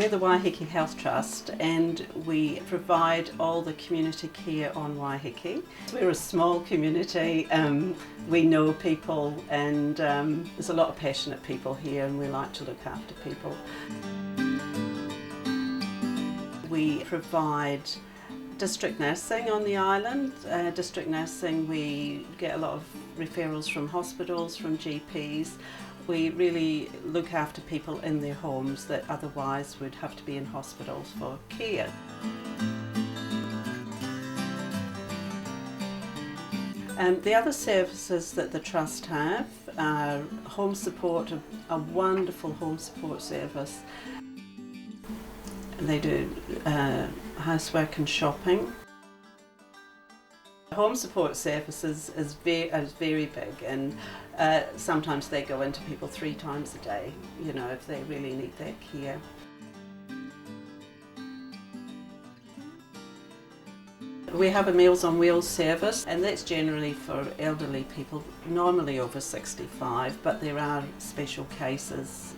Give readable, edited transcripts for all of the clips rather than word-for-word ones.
We're the Waiheke Health Trust and we provide all the community care on Waiheke. We're a small community, we know people and there's a lot of passionate people here and we like to look after people. We provide district nursing on the island. District nursing, we get a lot of referrals from hospitals, from GPs. We really look after people in their homes that otherwise would have to be in hospitals for care. The other services that the Trust have are home support, a wonderful home support service. They do housework and shopping. Home support services is very big, and sometimes they go into people 3 times a day, you know, if they really need that care. We have a Meals on Wheels service, and that's generally for elderly people, normally over 65, but there are special cases,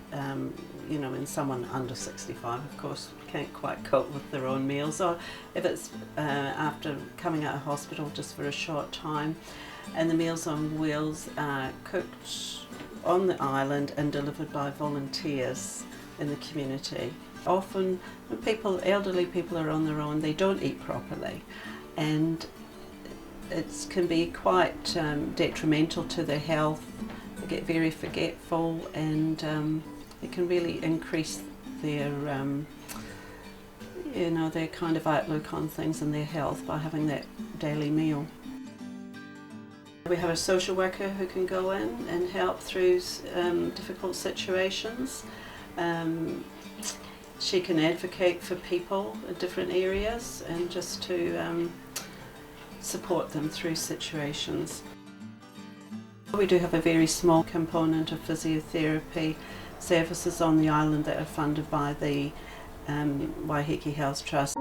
you know, when someone under 65, of course, can't quite cope with their own meals, or if it's after coming out of hospital just for a short time. And the Meals on Wheels are cooked on the island and delivered by volunteers in the community. Often when elderly people are on their own, they don't eat properly, and it can be quite detrimental to their health. They get very forgetful, and it can really increase their you know, their kind of outlook on things and their health by having that daily meal. We have a social worker who can go in and help through difficult situations. She can advocate for people in different areas and just to support them through situations. We do have a very small component of physiotherapy services on the island that are funded by the Waiheke Health Trust.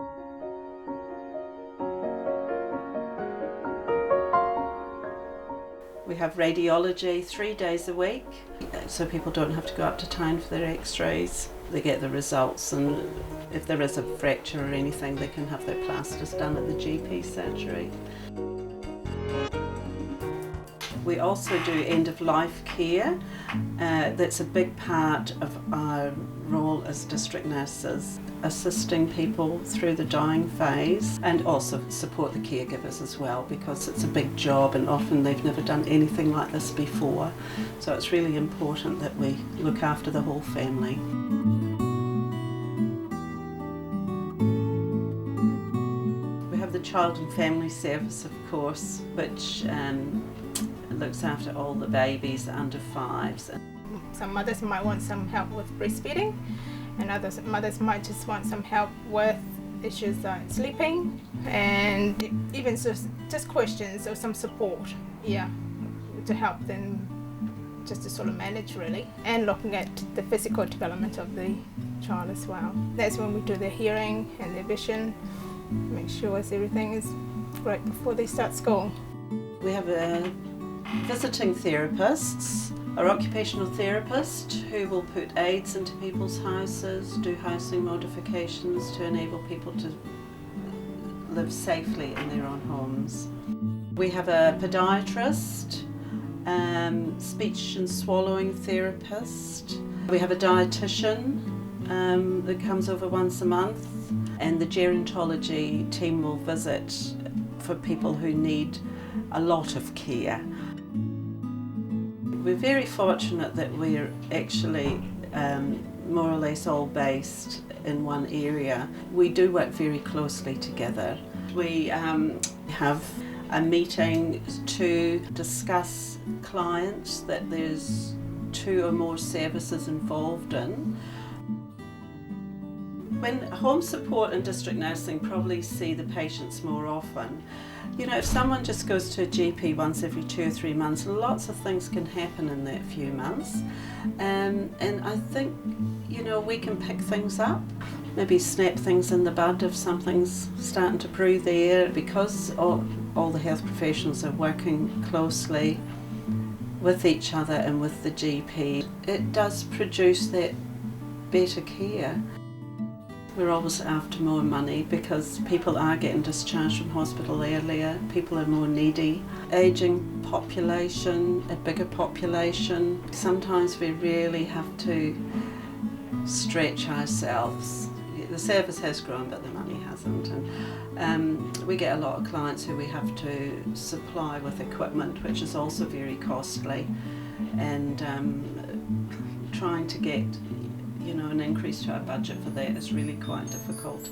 We have radiology 3 days a week, so people don't have to go up to town for their x-rays. They get the results, and if there is a fracture or anything, they can have their plasters done at the GP surgery. We also do end-of-life care. That's a big part of our role as district nurses, assisting people through the dying phase, and also support the caregivers as well, because it's a big job and often they've never done anything like this before. So it's really important that we look after the whole family. We have the Child and Family Service, of course, which looks after all the babies under 5s. Some mothers might want some help with breastfeeding, and other mothers might just want some help with issues like sleeping, and even just questions or some support, yeah, to help them just to sort of manage really, and looking at the physical development of the child as well. That's when we do their hearing and their vision, make sure everything is great before they start school. We have visiting therapists, our occupational therapist who will put aids into people's houses, do housing modifications to enable people to live safely in their own homes. We have a podiatrist, speech and swallowing therapist. We have a dietitian that comes over once a month, and the gerontology team will visit for people who need a lot of care. We're very fortunate that we're actually more or less all based in one area. We do work very closely together. We have a meeting to discuss clients that there's 2 or more services involved in. When home support and district nursing probably see the patients more often, you know, if someone just goes to a GP once every 2 or 3 months, lots of things can happen in that few months. And I think, you know, we can pick things up, maybe snap things in the bud if something's starting to brew there, because all the health professionals are working closely with each other and with the GP. It does produce that better care. We're always after more money because people are getting discharged from hospital earlier, people are more needy. Ageing population, a bigger population, sometimes we really have to stretch ourselves. The service has grown but the money hasn't, and we get a lot of clients who we have to supply with equipment, which is also very costly, and trying to get an increase to our budget for that is really quite difficult.